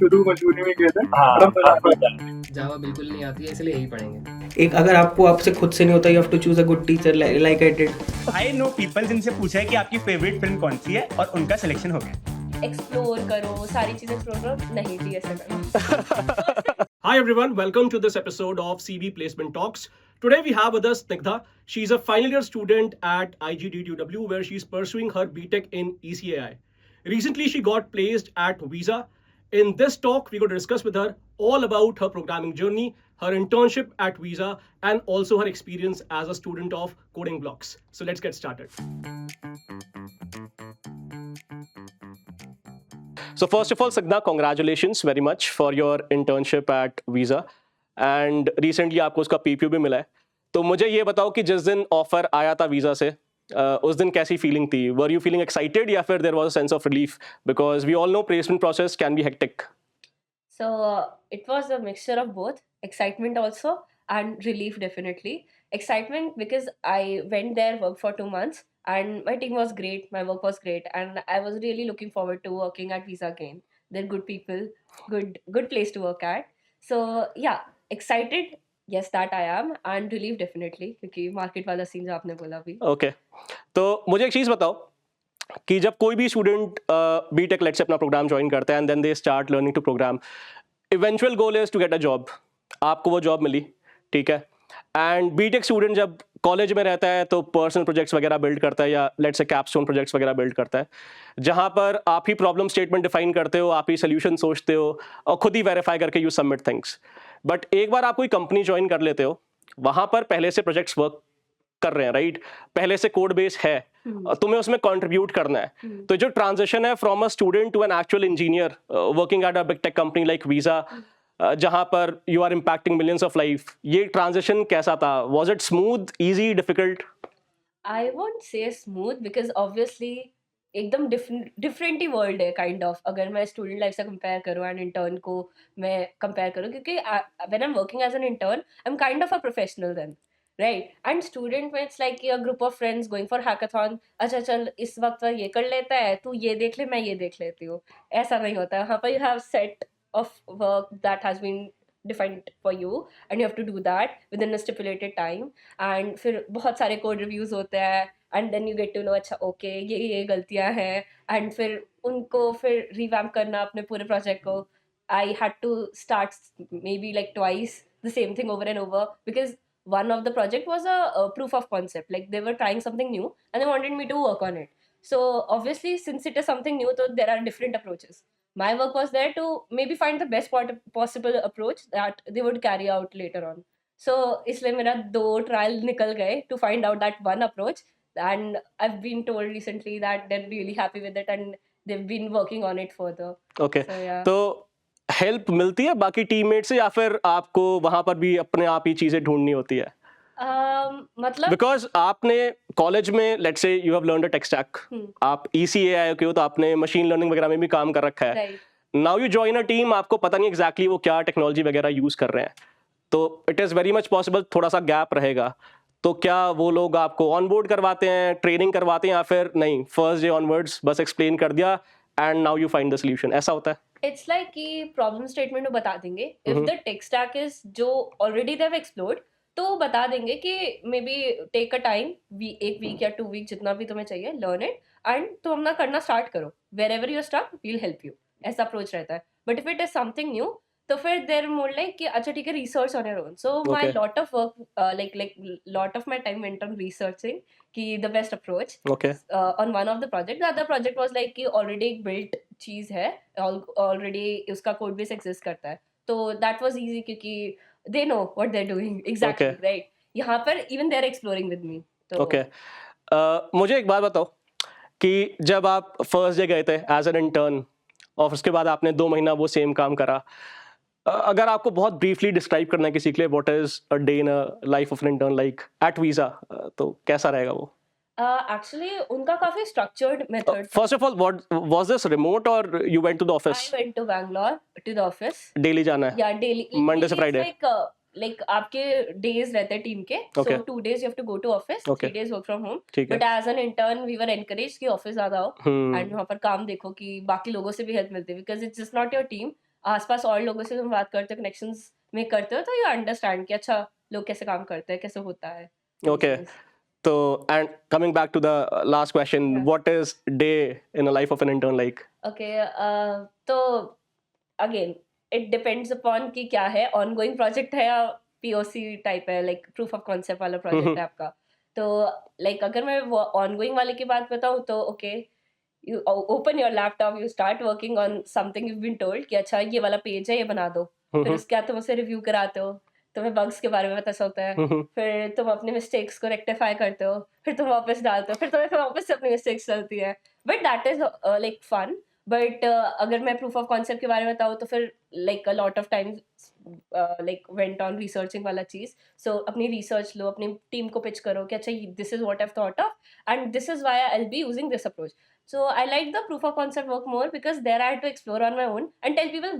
शुरू मजबूरी में किए थे। हाँ, बड़ा मजा आता है। जावा बिल्कुल नहीं आती है, इसलिए यही पढ़ेंगे। एक अगर आपको आपसे खुद से नहीं होता, you have to choose a good teacher like I did. I know people जिनसे पूछा है कि आपकी फेवरेट फिल्म कौन सी है और उनका सिलेक्शन हो गया। एक्सप्लोर करो, सारी चीजें एक्सप्लोर करो, नहीं जी ऐसा करो। Hi everyone, welcome to this episode of CB Placement Talks. Today we have with us Snigdha. She's a final year student at IGDTW where she's pursuing her BTech in ECAI. Recently she got placed at Visa. In this talk, we're going to discuss with her all about her programming journey, her internship at Visa, and also her experience as a student of Coding Blocks. So let's get started. So first of all, Snigdha, congratulations very much for your internship at Visa. And recently आपको उसका PPU भी मिला है. तो मुझे ये बताओ कि जिस दिन ऑफर आया था वीजा से, उस दिन कैसी फीलिंग थी? वर यू फीलिंग एक्साइटेड या फिर there was a sense of relief? Because we all know placement process can be hectic. So it was a mixture of both, excitement also and relief definitely. Excitement because I went there, worked for 2 months, and my team was great, my work was great, and I was really looking forward to working at Visa again. They're good people, good place to work at. So yeah, excited, yes that I am, and relief definitely क्योंकि market वाला scene जो आपने बोला अभी. Okay, तो मुझे एक चीज़ बताओ कि जब कोई भी स्टूडेंट बीटेक लेट से अपना प्रोग्राम ज्वाइन करता है and then they start learning to program, eventual goal is to get a job. आपको वो जॉब मिली, ठीक है. एंड बीटेक स्टूडेंट जब कॉलेज में रहता है तो पर्सनल प्रोजेक्ट्स वगैरह बिल्ड करता है या लेट्स से कैपस्टोन प्रोजेक्ट्स वगैरह बिल्ड करता है, जहाँ पर आप ही प्रॉब्लम स्टेटमेंट डिफाइन करते हो, आप ही सोल्यूशन सोचते हो और खुद ही वेरीफाई करके यू सबमिट थिंग्स. बट एक बार आप कोई कंपनी ज्वाइन कर लेते हो, वहाँ पर पहले से प्रोजेक्ट्स वर्क कर रहे हैं, राइट? पहले से कोड बेस है, तुम्हें उसमें कंट्रीब्यूट करना है. तो जो ट्रांजिशन है from a student to an actual engineer working at a big tech company like Visa, जहां पर you are impacting millions of life, ये ट्रांजिशन कैसा था? Was it smooth, easy, difficult? I won't say smooth because obviously एकदम different ही world है kind of. अगर मैं स्टूडेंट लाइफ से कंपेयर करूँ एंड इंटर्न को मैं कंपेयर करूँ, क्योंकि when I am working as an intern I am kind of a professional then, right? And student में it's like a group of friends going for hackathon. अच्छा चल इस वक्त ये कर लेता है, तू ये देख ले, मैं ये देख लेती हूँ. ऐसा नहीं होता है. वहाँ पर you have set of work that has been defined for you and you have to do that within a stipulated time. And फिर बहुत सारे code reviews होते हैं and then you get to know अच्छा okay ये गलतियाँ हैं, and फिर उनको फिर revamp करना अपने पूरे project को. I had to start maybe like twice the same thing over and over because one of the project was a proof of concept, like they were trying something new and they wanted me to work on it. So obviously since it is something new, so there are different approaches. My work was there to maybe find the best possible approach that they would carry out later on. So इसलिए मेरा 2 trial निकल गए to find out that one approach, and I've been told recently that they're really happy with it and they've been working on it further. Okay, So yeah. तो help मिलती है बाकी teammate से या फिर आपको वहां पर भी अपने आप ही चीजें ढूंढनी होती है? मतलब बिकॉज आपने कॉलेज में let's say you have learned a tech stack, आप ECAI के हो तो आपने मशीन लर्निंग वगैरह में भी काम कर रखा है. Right. Now you join a team, आपको पता नहीं एग्जैक्टली वो क्या टेक्नोलॉजी वगैरह यूज कर रहे हैं, तो it is very much possible थोड़ा सा गैप रहेगा. तो क्या वो लोग आपको ऑनबोर्ड करवाते हैं, ट्रेनिंग करवाते हैं, या फिर नहीं फर्स्ट डे ऑनवर्ड्स बस एक्सप्लेन कर दिया and now you find the solution, ऐसा होता है? इट्स लाइक कि प्रॉब्लम स्टेटमेंट में बता देंगे. If the tech stack is जो ऑलरेडी दे हैव एक्सप्लोर्ड, तो वो बता देंगे कि may be take a time, एक वीक या 2 वीक जितना भी तुम्हें चाहिए, लर्न इट एंड तुम अपना करना स्टार्ट करो. Wherever you start will help you. ऐसा अप्रोच रहता है. But if it is something new तो फिर देर मोर लाइक कि अच्छा ठीक है, research on your own. So my Okay. Lot of work like lot of my time went on researching कि the best approach. Okay, On one of the project, the other project was like कि already एक built चीज है, already उसका code base exist करता है, तो that was easy क्योंकि they know what they're doing exactly. Okay. right? यहाँ पर even they're exploring with me. तो ओके. मुझे एक बात बताओ कि जब आप फर्स्ट डे गए थे एज एन इंटर्न और उसके बाद आपने 2 महीना वो सेम काम करा, अगर आपको बहुत ब्रीफली डिस्क्राइब करना है किसी के लिए what is a day in a life of an intern like at Visa, तो कैसा रहेगा वो? actually उनका काफी structured method. First of all what was this remote और you went to the I office? went to Bangalore to the office. Daily जाना है? Yeah, daily. Monday से It's Friday? like आपके days रहते हैं टीम के. Okay. So 2 days you have to go to office, Okay. 3 days work from home. ठीक है. But as an intern we were encouraged कि ऑफिस ज्यादा आओ Hmm. and वहाँ पर काम देखो कि बाकी लोगों से भी हेल्प मिलती है because it's just not your team. आसपास और लोगों से तुम बात करते हो, कनेक्शंस में करते हो, तो यू अंडरस्टैंड कि अच्छा लोग कैसे काम करते हैं, कैसे होता है. Okay. So, and coming back to the last question, Yeah. what is day in a life of an intern like? Okay, तो अगेन इट डिपेंड्स अपॉन कि क्या है, ऑनगोइंग प्रोजेक्ट है या POC टाइप है, लाइक प्रूफ ऑफ कॉन्सेप्ट वाला project है आपका. तो लाइक अगर मैं वो ऑनगोइंग वाले की बात बताऊँ तो okay, you open your laptop, you start working on something you been told कि अच्छा ये वाला पेज है, ये बना दो. फिर उसके बाद तुम उसे रिव्यू कराते हो, तुम्हें बग्स के बारे में पता चलता है, फिर तुम अपने मिस्टेक्स को रेक्टिफाई करते हो, फिर तुम वापस डालते हो, फिर तुम्हें वापस से अपनी मिस्टेक्स चलती है. But that is like fun. But अगर मैं प्रूफ ऑफ कॉन्सेप्ट के बारे में बताऊँ तो फिर like a lot of times like went on researching वाला चीज़. सो अपनी रिसर्च लो, अपनी टीम को पिच करो कि अच्छा this is what I thought of and this is why I will be using this approach. So I like the proof of concept work more because there I had to explore on my own and tell people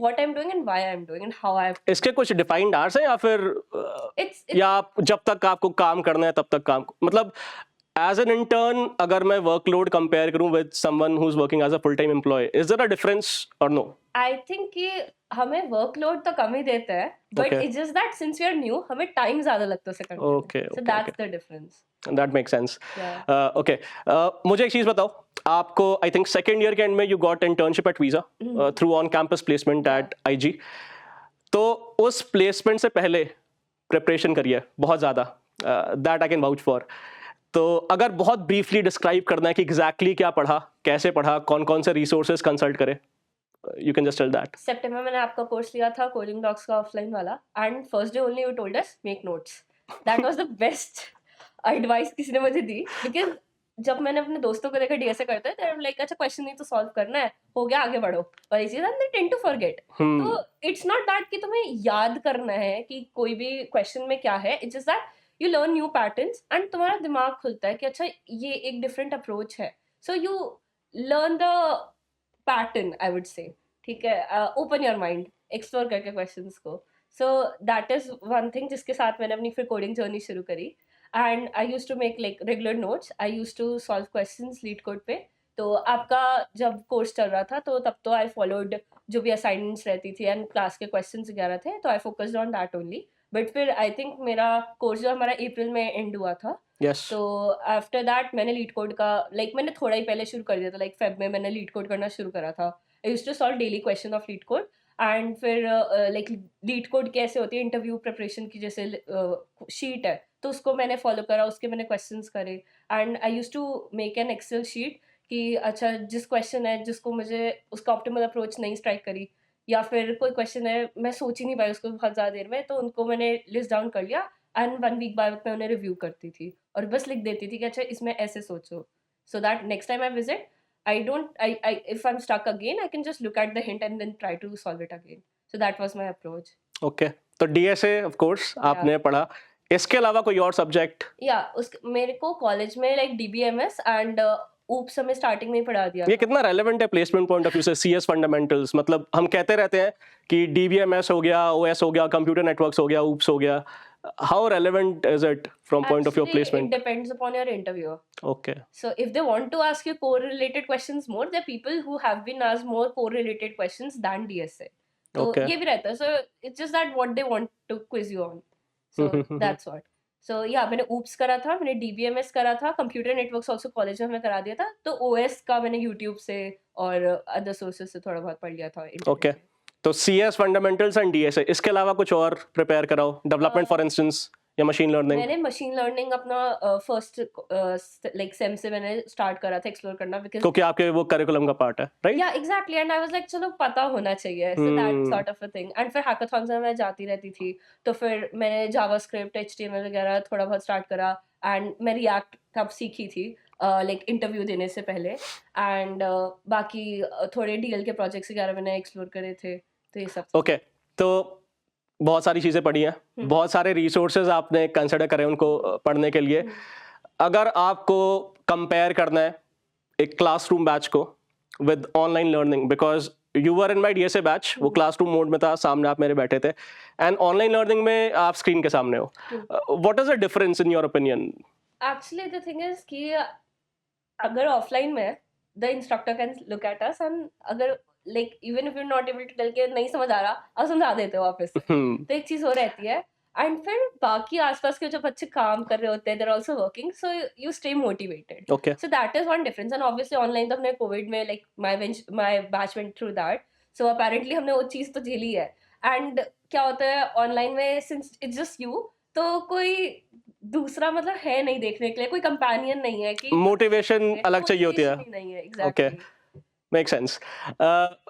what I'm doing and why I'm doing and how I've. इसके कुछ defined hours हैं या फिर It's या आप जब तक आपको काम करना है तब तक काम, मतलब एज एन इंटर्न अगर मैं वर्कलोड कंपेयर करूं with someone who is working as a full time employee, is there a difference और नो? I think कि हमें वर्कलोड तो कम ही देते हैं, but Okay. it's just that since we are new हमें टाइम ज्यादा लगता है उसे करने में. Okay, So okay, that's the difference. That make sense. Yeah. Okay, मुझे एक चीज बताओ, आपको आई थिंक सेकेंड ईयर के एंड में you got internship at Visa through on campus placement at IG. तो उस प्लेसमेंट से पहले प्रिपरेशन करी है बहुत ज़्यादा, that I can vouch for. तो अगर बहुत ब्रीफली डिस्क्राइब करना है कि एग्जैक्टली क्या पढ़ा, कैसे पढ़ा, कौन कौन से रिसोर्सेज कंसल्ट करे, you can just tell that. सितंबर मैंने आपका कोर्स लिया था कोडिंग डॉक्स का ऑफलाइन वाला and first day only you told us make notes. That was the best advice किसी ने मुझे दी, बिकॉज जब मैंने अपने दोस्तों को देखा DSA करते हैं तो लाइक अच्छा क्वेश्चन नहीं तो सॉल्व करना है, हो गया आगे बढ़ो, और इसी तरह दे टेंड टू फॉरगेट. तो इट्स नॉट दैट कि तुम्हें याद करना है कि कोई भी क्वेश्चन में क्या है, it's just that you learn new patterns and तुम्हारा दिमाग खुलता है कि अच्छा ये एक डिफरेंट अप्रोच है. So you learn the pattern I would say. ठीक है, ओपन योर माइंड, एक्सप्लोर करके क्वेश्चंस को. So that is one thing जिसके साथ मैंने अपनी फिर कोडिंग जर्नी शुरू करी. And I use to make like regular notes, I use to solve questions LeetCode पे. तो आपका जब कोर्स चल रहा था तो तब तो आई फॉलोड जो भी असाइनमेंट्स रहती थी एंड क्लास के क्वेश्चंस वगैरह थे, तो I focused on that only. But फिर आई थिंक मेरा कोर्स जो हमारा अप्रैल में एंड हुआ था, यस. तो आफ्टर दैट मैंने लीड कोड का लाइक मैंने थोड़ा ही पहले शुरू कर दिया था, लाइक फेब में मैंने लीड कोड करना शुरू करा था. I used to solve daily question of LeetCode and फिर लाइक लीड कोड कैसे होती है, इंटरव्यू प्रिपरेशन की जैसे शीट है, तो उसको मैंने फॉलो करा, उसके मैंने क्वेश्चंस करे. And I used to make an Excel sheet कि अच्छा जिस क्वेश्चन है जिसको मुझे उसका ऑप्टिमल अप्रोच नहीं स्ट्राइक करी, या फिर कोई क्वेश्चन है मैं सोच ही नहीं पाई उसको बहुत ज़्यादा देर में, तो उनको मैंने लिस्ट डाउन कर लिया एंड 1 वीक बाद मैं उन्हें रिव्यू करती थी और बस लिख देती थी कि अच्छा इसमें ऐसे सोचो, so that next time I visit I if I'm stuck again, I can just look at the hint and then try to solve it again. So that was my approach. Okay, तो DSA of course आपने पढ़ा, इसके अलावा कोई और subject? मेरे को college में लाइक DBMS एंड ऊप्स हमें स्टार्टिंग में ही पढ़ा दिया. ये कितना रेलेवेंट है प्लेसमेंट पॉइंट ऑफ व्यू से? CS फंडामेंटल्स, मतलब हम कहते रहते हैं कि DBMS हो गया, OS हो गया, कंप्यूटर नेटवर्क्स हो गया, ऊप्स हो गया. How relevant is it from point of your Actually, placement? it depends upon your interviewer. Okay. So if they want to ask you core-related questions more, there are people who have been asked more core-related questions than DSA. So Okay. ये भी रहता है. So it's just that what they want to quiz you on. So that's what. So yeah, मैंने OOPS करा था, मैंने DBMS करा था, कंप्यूटर नेटवर्क्स ऑल्सो कॉलेज में हमें करा दिया था. तो OS का मैंने YouTube से और अदर सोर्सेज से थोड़ा बहुत पढ़ लिया था. Okay. तो CS फंडामेंटल्स एंड DSA, इसके अलावा कुछ और प्रिपेयर कराओ, डेवलपमेंट फॉर इंस्टेंस या मशीन लर्निंग? मैंने मशीन लर्निंग अपना फर्स्ट लाइक सेम से मैंने स्टार्ट करा था एक्सप्लोर करना, बिकॉज़ क्योंकि आपके वो करिकुलम का पार्ट है, राइट? या exactly, and I was like चलो पता होना चाहिए, so that sort of a thing. And फिर हैकाथॉन्स में मैं जाती रहती थी, तो फिर मैंने जावास्क्रिप्ट, HTML वगैरह थोड़ा बहुत स्टार्ट करा एंड मैं रिएक्ट तब सीखी थी लाइक इंटरव्यू देने से पहले. एंड बाकी थोड़े DL के प्रोजेक्ट्स वगैरह मैंने एक्सप्लोर करे थे, तो ये सब. ओके, तो बहुत सारी चीज़ें पढ़ी हैं, बहुत सारे रिसोर्सेज आपने कंसिडर करे उनको पढ़ने के लिए. अगर आपको कंपेयर करना है एक क्लासरूम बैच को with online learning, because you were in my DSA batch, वो क्लासरूम मोड में था, सामने आप मेरे बैठे थे, एंड ऑनलाइन लर्निंग में आप स्क्रीन के सामने हो. What is the difference in your opinion? Actually the thing is कि अगर ऑफलाइन में the instructor can look at us, and अगर like even if you not able to tell के नहीं समझ आ रहा, आप समझा देते हो वापस से। तो एक चीज हो रहती है। एंड फिर बाकी आसपास के जो बच्चे काम कर रहे होते हैं, there also working, so you stay motivated. Okay so that is one difference. And obviously online तो हमने कोविड में like my batch went through that, so apparently हमने वो चीज तो झेली है। एंड क्या होता है ऑनलाइन में, सिंस इट्स जस्ट यू, तो कोई दूसरा मतलब है नहीं देखने के लिए, कोई कंपेनियन नहीं है कि मोटिवेशन अलग चाहिए होती है। motivation ही नहीं है। Okay exactly. Make sense.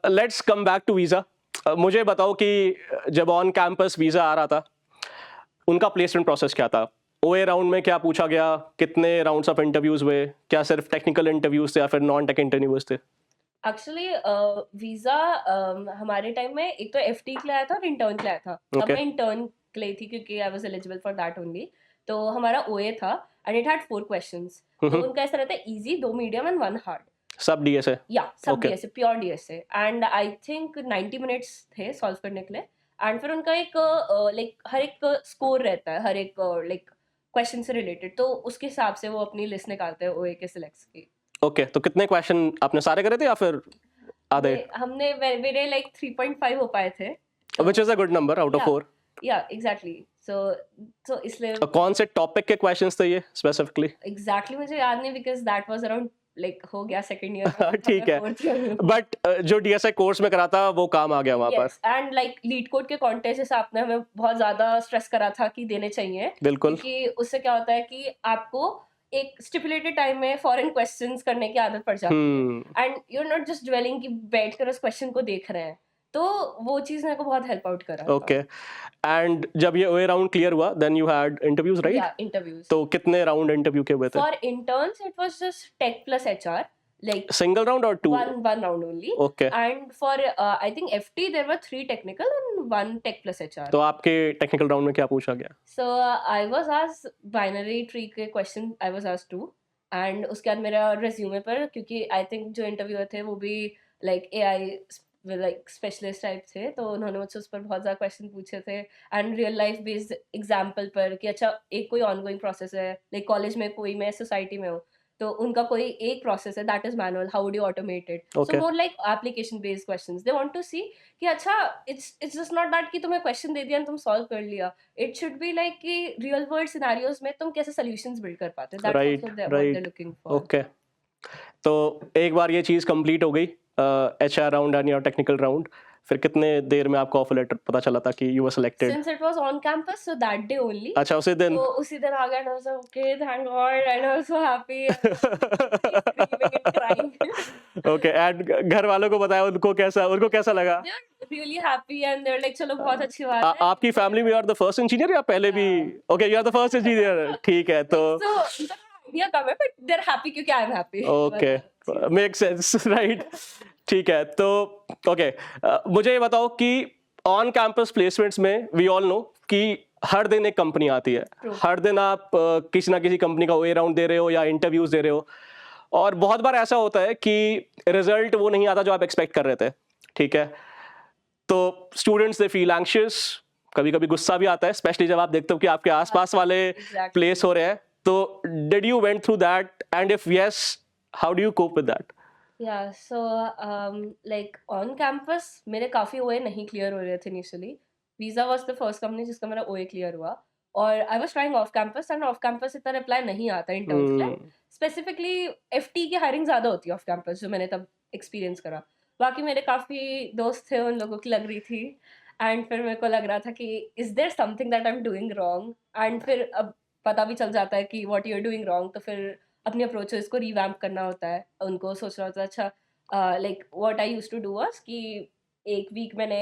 Let's come back to visa. मुझे बताओ कि जब ऑन कैंपस वीज़ा आ रहा था, उनका प्लेसमेंट प्रोसेस क्या था? ओए राउंड में क्या पूछा गया? कितने राउंड्स ऑफ इंटरव्यूज हुए? क्या सिर्फ टेक्निकल इंटरव्यूज थे या फिर नॉन टेक इंटरव्यूज थे? एक्चुअली वीजा हमारे टाइम में एक तो एफटी के लिए आया था और इंटर्न के लिए आया था। तब Okay. मैं इंटर्न के लिए थी क्योंकि I was eligible for that only. तो हमारा ओए था एंड इट हैड 4 क्वेश्चंस। तो उनका ऐसा रहता है इजी, 2 मीडियम एंड 1 हार्ड। सब डीएसए? या सब Okay. DSA, pure DSA. And I think 90 minutes थे सॉल्व करने के लिए। एंड फिर उनका एक लाइक हर एक स्कोर रहता है, हर एक लाइक क्वेश्चन से रिलेटेड, तो उसके हिसाब से वो अपनी लिस्ट निकालते हैं ओए के सिलेक्ट्स की। ओके तो कितने क्वेश्चन आपने सारे करे थे या फिर आधे? हमने मेरे लाइक 3.5 हो पाए थे। Which is a good number out of 4। या एग्जैक्टली। सो इसलिए कौन से टॉपिक के क्वेश्चंस थे ये स्पेसिफिकली? एग्जैक्टली मुझे याद नहीं, because that was around like हो गया सेकंड ईयर। ठीक है, बट जो डीएसए कोर्स में करा था वो काम आ गया वहां पर। Yes, and like leet code के कॉन्टेस्ट जैसे आपने हमें बहुत ज्यादा स्ट्रेस करा था कि देने चाहिए, बिल्कुल। क्योंकि उससे क्या होता है कि आपको एक स्टिपुलेटेड टाइम में फॉरेन क्वेश्चंस करने की आदत पड़ जाती है and you are not just dwelling कि बैठ कर उस क्वेश्चन को देख रहे हैं। तो वो चीज मेरे को बहुत हेल्प आउट करा। ओके एंड जब ये ओए राउंड क्लियर हुआ then you had interviews right? या इंटरव्यूज। तो कितने राउंड इंटरव्यू के हुए थे? For interns it was just tech plus HR, like single round और 2? one round only. Okay And for I think FT there were 3 technical and 1 tech plus HR. तो आपके technical round में क्या पूछा गया? So I was asked binary tree के question I was asked to, and उसके बाद मेरा resume पर, क्योंकि I think जो इंटरव्यूअर थे वो भी like AI like specialist type थे, तो उन्होंने मुझसे उस पर बहुत ज़्यादा क्वेश्चन पूछे थे and real life based example पर कि अच्छा एक कोई ऑनगोइंग प्रोसेस है, लाइक कॉलेज में कोई, मैं सोसाइटी में हूँ तो उनका कोई एक प्रोसेस है that is manual, how do you automate it? So more like application based questions. They want to see कि अच्छा इट्स जस्ट नॉट दैट कि तुम्हें क्वेश्चन दे दिया और तुम सॉल्व कर लिया। इट शुड बी लाइक कि रियल वर्ल्ड सिनेरियोज में तुम कैसे सॉल्यूशंस बिल्ड कर पाते हो। That's what they are looking for. Okay तो एक बार ये चीज कंप्लीट हो गई HR round and your technical round, फिर कितने देर में आपको ऑफर लेटर पता चला था कि you were selected? Since it was on campus so that day only. अच्छा उसी दिन? तो उसी दिन आ गया and I was okay thank God and I was so happy screaming and crying. Okay and घर वालों को बताया, उनको कैसा लगा? They are really happy and they are like चलो बहुत अच्छी बात है। आपकी फैमिली में you are the first engineer या पहले भी? Okay you are the first engineer, ठीक है। तो आइडिया कम है बट दे आर हैप्पी क्योंकि I am happy. Okay make sense right. ठीक है तो ओके मुझे ये बताओ कि ऑन कैंपस प्लेसमेंट्स में वी ऑल नो कि हर दिन एक कंपनी आती है। हर दिन आप किसी ना किसी कंपनी का वे राउंड दे रहे हो या इंटरव्यूज दे रहे हो, और बहुत बार ऐसा होता है कि रिजल्ट वो नहीं आता जो आप एक्सपेक्ट कर रहे थे। ठीक है तो स्टूडेंट्स दे फील एंग्शियस, कभी कभी गुस्सा भी आता है, स्पेशली जब आप देखते हो कि आपके आसपास वाले प्लेस हो रहे हैं। तो did you went through that and if yes how do you cope with that? Yeah, so like on campus मेरे काफ़ी OA नहीं क्लियर हो रहे थे initially. Visa was the first company जिसका मेरा OA क्लियर हुआ, और I was trying off campus end off campus इतना रिप्लाई नहीं आता इंटर्न्स के लिए। स्पेसिफिकली एफटी की हायरिंग ज़्यादा होती है ऑफ कैंपस, जो मैंने तब एक्सपीरियंस करा। बाकी मेरे काफ़ी दोस्त थे, उन लोगों की लग रही थी एंड फिर मेरे को लग रहा था कि is there something that I am doing wrong, and फिर अब पता भी चल जाता है कि what you are doing wrong, तो फिर अपनी अप्रोचेस को रिवैम्प करना होता है। उनको सोचना होता है अच्छा like what I used to do was कि एक वीक मैंने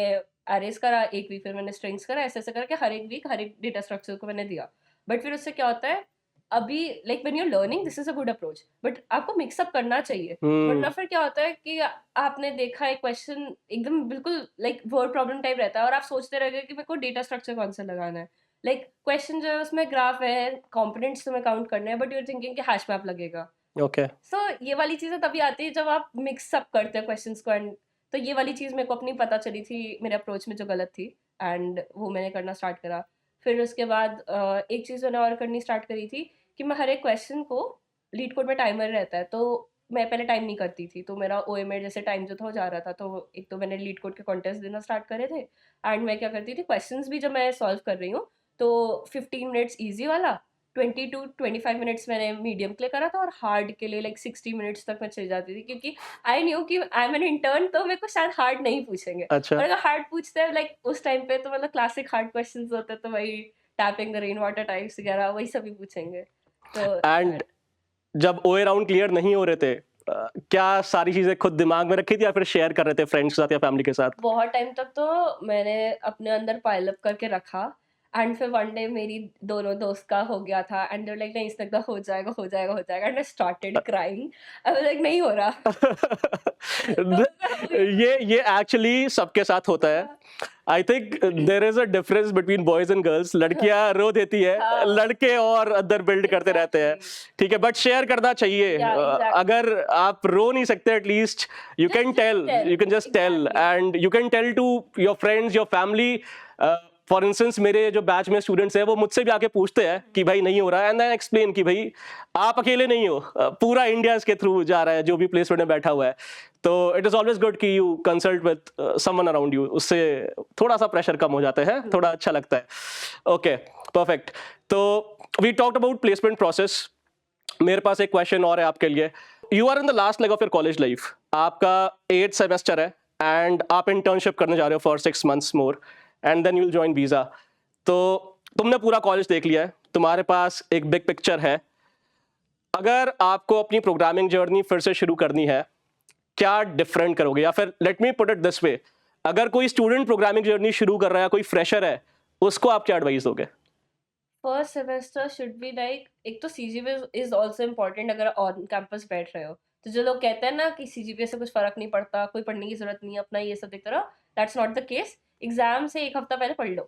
अरेज करा, एक वीक फिर मैंने स्ट्रिंग्स करा, ऐसे ऐसे करके हर एक वीक हर एक डेटा स्ट्रक्चर को मैंने दिया। बट फिर उससे क्या होता है, अभी like when you are learning this is a good approach, but आपको मिक्सअप करना चाहिए। वरना फिर क्या होता है कि आपने देखा एक क्वेश्चन एकदम बिल्कुल लाइक वर्ड प्रॉब्लम टाइप रहता है और आप सोचते रह गए कि मेरे को डेटा स्ट्रक्चर कौन सा लगाना है। लाइक क्वेश्चन जो है उसमें ग्राफ है, कंपोनेंट्स तुम्हें काउंट करने हैं, बट यू आर थिंकिंग कि हैश मैप लगेगा। ओके सो ये वाली चीज़ें तभी आती है जब आप मिक्स अप करते हो क्वेश्चंस को, एंड तो ये वाली चीज़ मेरे को अपनी पता चली थी मेरे अप्रोच में जो गलत थी, एंड वो मैंने करना स्टार्ट करा। फिर उसके बाद एक चीज़ मैंने और करनी स्टार्ट करी थी कि मैं हर एक क्वेश्चन को, लीड कोड में टाइमर रहता है, तो मैं पहले टाइम नहीं करती थी, तो मेरा ओएमए जैसे टाइम जो था वो जा रहा था, तो एक तो मैंने लीड कोड के कॉन्टेस्ट देना स्टार्ट करे थे। एंड मैं क्या करती थी, क्वेश्चंस भी जब मैं सॉल्व कर रही हूँ तो 15 मिनट्स ईजी वाला, 20 to 25 मिनट्स मैंने मीडियम के लिए करा था, और हार्ड के लिए लाइक 60 मिनट्स तक मैं चली जाती थी, क्योंकि आई न्यू कि आई एम एन इंटर्न, तो मेरे को शायद हार्ड नहीं पूछेंगे। अच्छा। और अगर हार्ड पूछते हैं लाइक उस टाइम पे, तो मतलब क्लासिक हार्ड क्वेश्चंस होते हैं, तो वही tapping the rain water types वगैरह वही सभी पूछेंगे। तो एंड जब ओए राउंड क्लियर नहीं हो रहे थे, क्या सारी चीजें खुद दिमाग में रखी थी या फिर शेयर कर रहे थे फ्रेंड्स के साथ या फैमिली के साथ? बहुत टाइम तक तो मैंने अपने अंदर पाइल अप करके रखा, एंड फिर वन डे मेरी दोनों दोस्त का हो गया था, एंड दे वर लाइक नहीं इस तक हो जाएगा हो जाएगा हो जाएगा, and I started crying. I was like नहीं हो रहा। ये एक्चुअली सबके साथ होता है। I think there is a difference between boys and girls. लड़कियां रो देती है, हाँ। लड़के और अंदर बिल्ड करते रहते हैं। ठीक है, बट शेयर करना चाहिए। Yeah, exactly. अगर आप रो नहीं सकते, at least you can tell, you can just tell, and you can tell to your friends, your family. For instance मेरे जो बैच में स्टूडेंट्स हैं वो मुझसे भी आके पूछते हैं कि भाई नहीं हो रहा है, एंड आई एक्सप्लेन कि भाई आप अकेले नहीं हो, पूरा इंडिया इसके थ्रू जा रहा है जो भी प्लेसमेंट में बैठा हुआ है। तो इट इज ऑलवेज गुड कि you consult with someone around you, उससे थोड़ा सा प्रेशर कम हो जाता है, थोड़ा अच्छा लगता है। Okay, perfect. तो we talked about placement process. मेरे पास एक क्वेश्चन और है आपके लिए। You are in the last leg of your college life, आपका 8th सेमेस्टर है एंड आप इंटर्नशिप करने जा रहे हो for 6 months more, and then you will join Visa. तो तुमने पूरा कॉलेज देख लिया है, तुम्हारे पास एक बिग पिक्चर है। अगर आपको अपनी प्रोग्रामिंग जर्नी फिर से शुरू करनी है, क्या डिफरेंट करोगे? या फिर let me put it this way, अगर कोई स्टूडेंट प्रोग्रामिंग जर्नी शुरू कर रहा है, कोई फ्रेशर है, उसको आप क्या एडवाइस दोगे? First semester should be like, एक तो सीजीपीए इज आल्सो इम्पोर्टेंट अगर ऑन कैंपस बैठ रहे हो। तो जो लोग कहते हैं ना कि सीजीपीए से कुछ फर्क नहीं पड़ता, कोई पढ़ने की जरूरत नहीं है, अपना ये सब देखते रहो, that's not the case. Exam से एक हफ्ता पहले पढ़ लो।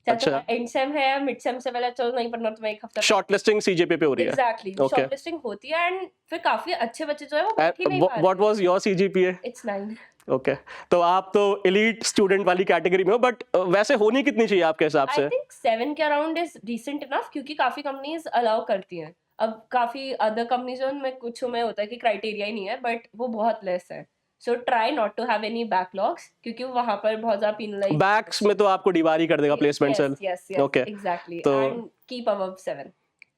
अच्छा। एंड सेम है या मिड सेम से पहले चलो नहीं पढ़ना तो मैं एक हफ्ता शॉर्टलिस्टिंग सीजीपीए पे हो रही है? Exactly Okay. शॉर्टलिस्टिंग होती है, एंड फिर काफी अच्छे बच्चे जो है वो बैठ ही नहीं पा what was your CGPA? It's 9। Okay, तो आप तो एलीट स्टूडेंट वाली कैटेगरी में हो, बट वैसे होनी कितनी चाहिए आपके हिसाब आई से? थिंक 7 के अराउंड इज डिसेंट इनफ, क्योंकि काफी कंपनीज अलाउ करती हैं। अब काफी अदर कंपनीज में कुछ में होता है कि क्राइटेरिया ही नहीं है, बट वो बहुत लेस है। So try not to have any backlogs, क्योंकि वहां पर बहुत ज्यादा पेनलाइज बैक्स में तो आपको डिवारी कर देगा placement cell. Yes Okay. Exactly, तो- एंड कीप अबव 7।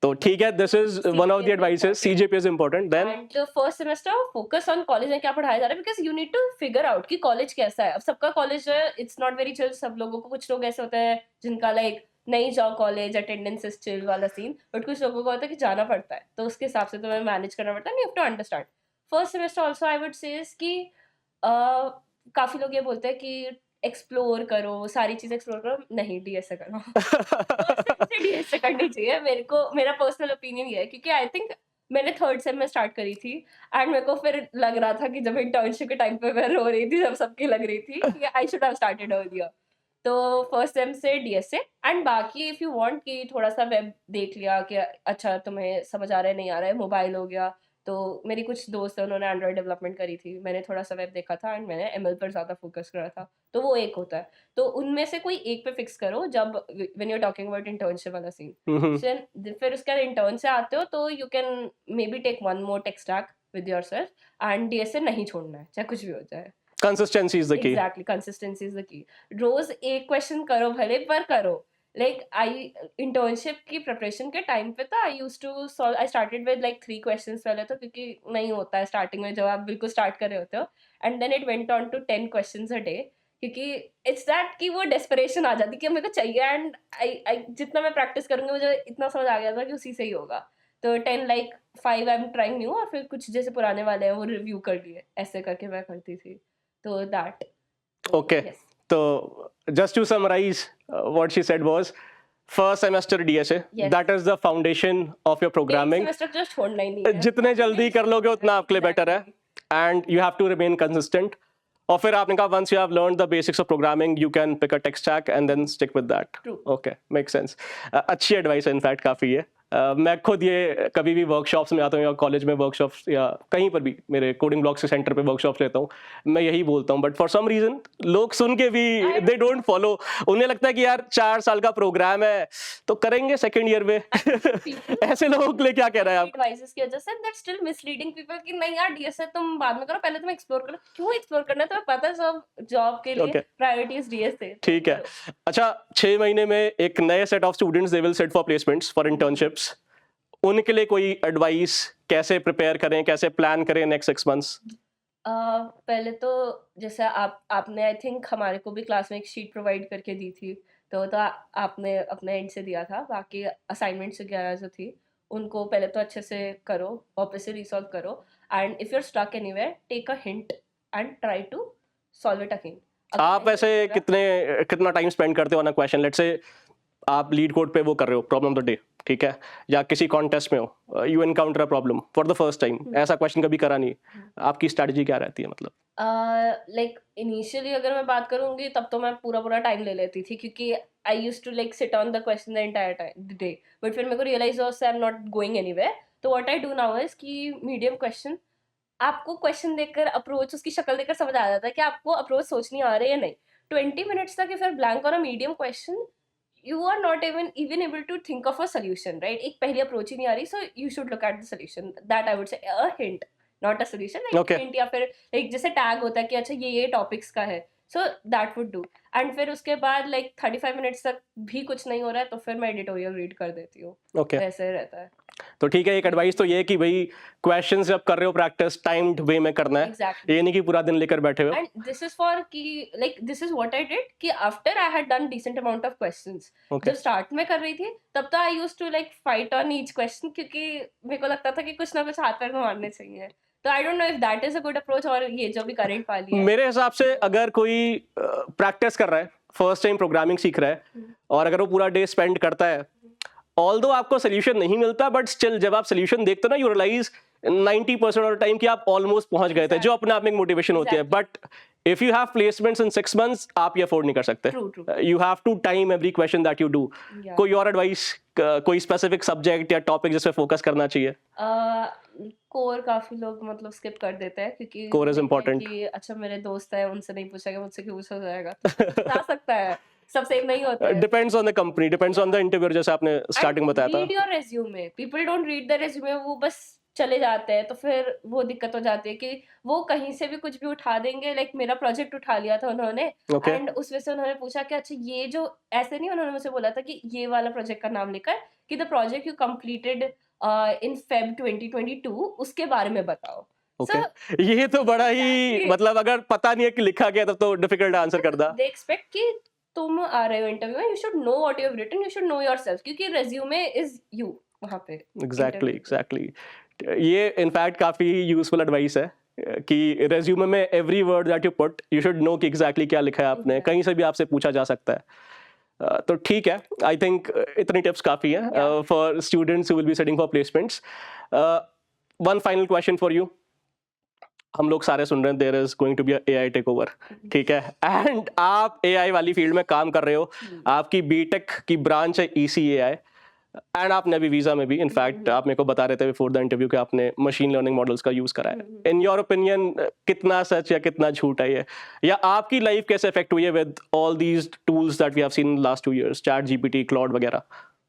तो ठीक है, this is one of the advices, CGPA is important. Then and the first semester focus on college में क्या पढ़ाया जा रहा है, because you need to figure out कि कॉलेज कैसा है। अब सबका कॉलेज है, इट्स नॉट वेरी चिल। सब लोगों को, कुछ लोग ऐसे होते हैं जिनका लाइक नहीं जाओ कॉलेज, अटेंडेंस इज चिल वाला सीन, बट कुछ लोगों को होता है कि जाना पड़ता है, तो उसके हिसाब से तुम्हें मैनेज करना पड़ता है। You have to understand first semester also. I would say कि काफी लोग ये बोलते हैं कि एक्सप्लोर करो, सारी चीजें एक्सप्लोर करो। नहीं, डीएसए करो। डीएसए करनी चाहिए। मेरा पर्सनल ओपिनियन ये है, क्योंकि आई थिंक मैंने 3rd सेम में स्टार्ट करी थी, एंड मेरे को फिर लग रहा था कि जब इंटर्नशिप के टाइम पे मैं रो रही थी, जब सबकी लग रही थी कि I should have started earlier. तो फर्स्ट सेम से डीएसए, एंड बाकी इफ यू वांट कि थोड़ा सा वेब देख लिया कि अच्छा तुम्हें समझ आ रहा है नहीं आ रहा है, मोबाइल हो गया। तो मेरी कुछ दोस्त है, उन्होंने एंड्रॉइड डेवलपमेंट करी थी, मैंने थोड़ा सा वेब देखा था, एंड मैंने एमएल पर ज़्यादा फोकस करा था। तो वो एक होता है, तो उनमें से कोई एक पे फिक्स करो जब when you are talking about internship वाला सीन। फिर उसके बाद इंटर्न से आते हो तो you can may B take one more tech stack with yourself, and DSA नहीं छोड़ना है, चाहे कुछ भी हो जाए। Consistency is the key. Exactly, consistency is the key. रोज एक क्वेश्चन करो भले, पर करो। लाइक आई इंटर्नशिप की प्रिपरेशन के टाइम पे तो I used to solve, I started with like 3 questions पहले तो, क्योंकि नहीं होता है स्टार्टिंग में जब आप बिल्कुल स्टार्ट कर रहे होते हो, and then it went on to 10 questions a day, क्योंकि इट्स दैट कि वो डेस्परेशन आ जाती कि मेरे को चाहिए, एंड आई जितना मैं प्रैक्टिस करूंगी मुझे इतना समझ आ गया था कि उसी से ही होगा। तो 10 like 5 I am trying new, और फिर कुछ जैसे पुराने वाले हैं वो रिव्यू कर लिए, ऐसे करके मैं करती थी। तो that Okay. So just to summarize, what she said was, first semester DSA, Yes. that is the foundation of your programming. Semester जो छोड़ना ही नहीं है, जितने जल्दी कर लोगे उतना आपके लिए बेटर है, and you have to remain consistent. और फिर आपने कहा once you have learned the basics of programming, you can pick a tech stack and then stick with that. True. Okay, makes sense. अच्छी advice है, in fact काफी है. मैं खुद ये कभी भी वर्कशॉप्स में आता हूँ या कॉलेज में वर्कशॉप्स या कहीं पर भी मेरे कोडिंग ब्लॉक्स के सेंटर पे वर्कशॉप्स लेता हूँ, मैं यही बोलता हूँ, बट फॉर सम रीजन लोग सुन के भी दे डोंट फॉलो। उन्हें लगता है कि यार 4 साल का प्रोग्राम है तो करेंगे सेकेंड ईयर में। ऐसे लोगों के लिए क्या कह रहा है आप? एडवाइसेस की वजह से दैट्स स्टिल मिसलीडिंग पीपल कि नहीं यार डीएसए तुम बाद में करो, पहले तुम एक्सप्लोर करो। क्यों एक्सप्लोर करना है? तुम्हें पता है सब जॉब के लिए Okay. Priorities DSA. ठीक है। अच्छा, 6 महीने में एक नए set of students they will set for placements for internships, उनके लिए कोई एडवाइस, कैसे प्रिपेयर करें, कैसे प्लान करें नेक्स्ट 6 मंथ्स? पहले तो जैसे आपने आई थिंक हमारे को भी क्लास में एक शीट प्रोवाइड करके दी थी, तो आपने अपने एंड से दिया था। बाकी असाइनमेंट्स वगैरह जो थी उनको पहले तो अच्छे से करो, वापस से रिसॉल्व करो, and if you are stuck anywhere take a hint and try to solve it again. आप ऐसे कितना टाइम स्पेंड करते हो on a question? Let's say आप लीड कोड पे वो कर रहे हो, प्रॉब्लम ऑफ द डे, ठीक है, या किसी कॉन्टेस्ट में हो, you encounter a problem for the first time, ऐसा क्वेश्चन कभी करा नहीं, आपकी स्ट्रेटजी क्या रहती है? मतलब लाइक इनिशियली अगर मैं बात करूंगी तब तो मैं पूरा टाइम ले लेती थी, क्योंकि I used to like sit on the question the entire time the day, but फिर मेरे को रियलाइज हुआ I am not going anywhere. तो what I do now is कि मीडियम क्वेश्चन, आपको क्वेश्चन देखकर अप्रोच उसकी शक्ल देखकर समझ आ जाता है कि आपको अप्रोच सोचनी आ रही है या नहीं। 20 मिनट्स तक फिर ब्लैंक और a medium question you are not even able to think of a solution, right? एक पहली अप्रोच ही नहीं आ रही, so you should look at the solution. That I would say a hint, not a solution, like Okay. hint, या फिर एक जैसे tag होता है कि अच्छा ये टॉपिक्स का है, so that would do. And फिर उसके बाद like 35 मिनट्स तक भी कुछ नहीं हो रहा है तो फिर मैं एडिटोरियल रीड कर देती हूँ। ओके, ऐसे रहता है। तो ठीक है, एक एडवाइस तो ये है कि भाई क्वेश्चन जब कर रहे हो प्रैक्टिस टाइम्ड वे में करना है, Exactly. ये नहीं कि पूरा दिन लेकर बैठे हो। And this is for कि like this is what I did कि after I had done decent amount of questions, Okay. जब स्टार्ट में कर रही थी तब तो I used to like fight on each question, क्योंकि मेरे को लगता था कि कुछ ना कुछ हाथ पैर में मारने चाहिए। तो I don't know if that is a good approach, और ये जो भी करंट वाली है। मेरे हिसाब से अगर कोई प्रैक्टिस कर रहा है, फर्स्ट टाइम प्रोग्रामिंग सीख रहा है, और अगर वो पूरा डे स्पेंड करता है, ऑल्दो आपको सोल्यूशन नहीं मिलता, बट स्टिल जब आप सोल्यूशन देखते हो ना, you realise 90% of the time कि आप ऑलमोस्ट पहुंच गए थे, जो अपने आप में एक मोटिवेशन होती है। But if you have placements in 6 months, आप ये अफोर्ड नहीं कर सकते। You have to time every question that you do. कोई और एडवाइस, कोई स्पेसिफिक सब्जेक्ट या टॉपिक जिस पे फोकस करना चाहिए? कोर काफी लोग मतलब स्किप कर देते हैं, क्योंकि Core is देखते हैं important. कि अच्छा मेरे दोस्त है उनसे नहीं पूछेगा, मुझसे क्यों पूछा जाएगा। आ सकता है, सब सेम नहीं होता है। Depends on the company, depends on the interviewer, जैसे आपने स्टार्टिंग बताया था। Read your resume, people don't read the resume, वो बस चले जाते हैं, तो फिर वो दिक्कत हो जाती है कि वो कहीं से भी कुछ भी उठा देंगे। लाइक मेरा प्रोजेक्ट उठा लिया था उन्होंने, Okay. एंड उस वजह से उन्होंने पूछा कि अच्छा ये जो, ऐसे नहीं, उन्होंने मुझसे बोला था कि ये वाला प्रोजेक्ट का नाम लेकर कि the project you completed in Feb 2022 उसके बारे में बताओ। ओके, ये तो बड़ा ही मतलब अगर पता नहीं है कि लिखा गया तब तो डिफिकल्ट आंसर कर दा। दे एक्सपेक्ट कि तुम आ रहे हो इंटरव्यू में, you should know what you have written, you should know yourself, क्योंकि रेज्यूमे इज यू वहां पे। एग्जैक्टली। ये इनफैक्ट काफी यूजफुल एडवाइस है कि रेज्यूमे में every word that you put, you should no कि एग्जैक्टली क्या लिखा है आपने, कहीं से भी आपसे पूछा जा सकता है। तो ठीक है, आई थिंक इतनी टिप्स काफी है for students who will be sitting for placements. One final question for you. हम लोग सारे सुन रहे हैं there is going to be AI take over, ठीक है, एंड आप एआई वाली फील्ड में काम कर रहे हो, आपकी बीटेक की ब्रांच है ECAI, एंड आपने अभी वीजा में भी, इनफैक्ट आप मेरे को बता रहे थे बिफोर द इंटरव्यू कि आपने मशीन लर्निंग मॉडल्स का यूज करा है। इन योर ओपिनियन कितना सच या कितना झूठ है ये, या आपकी लाइफ कैसे इफेक्ट हुई है with all these tools that we have seen in last 2 years, ChatGPT, Claude वगैरह?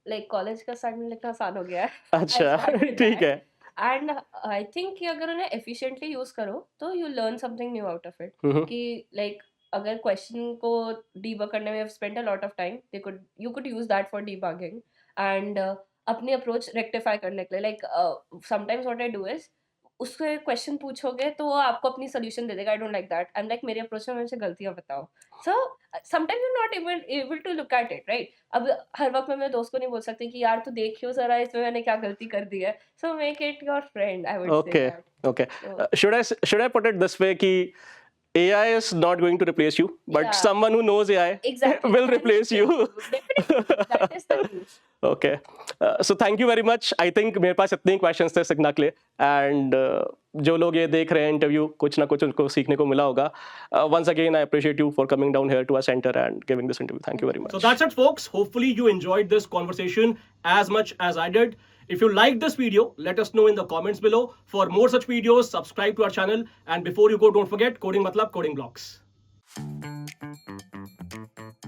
लाइक कॉलेज का असाइनमेंट लिखना आसान हो गया है। अच्छा, ठीक है। एंड आई थिंक कि अगर उन्हें एफिशिएंटली यूज करो तो you learn something new out of it. कि लाइक अगर क्वेश्चन को डीबग करने में spend a lot of time, you could use that for debugging and अपनी अप्रोच रेक्टिफाई करने के लिए। Like sometimes what I do is, उससे क्वेश्चन पूछोगे तो वो आपको अपनी सोल्यूशन दे देगा। I don't like that, I am like मेरे अप्रोच में मुझे गलतियां बताओ। So sometimes you not able to look at it, right? अब हर वक्त मैं मेरे दोस्त को नहीं बोल सकती कि यार तू देखियो जरा इसमें मैंने क्या गलती कर दी है। So make it your friend, I would say that. Okay. Should I put it this way कि AI is not going to replace you, but Yeah. someone who knows AI Exactly. will replace you. Definitely, that is the truth. Okay so thank you very much. I think मेरे पास इतने questions थे सिग्ना के लिए, and जो लोग ये देख रहे हैं इंटरव्यू, कुछ ना कुछ उनको सीखने को मिला होगा. Once again I appreciate you for coming down here to our centre and giving this interview. Thank you very much. So that's it, folks. Hopefully you enjoyed this conversation as much as I did. If you liked this video, let us know in the comments below. For more such videos, subscribe to our channel, and before you go, don't forget, coding matlab coding blocks.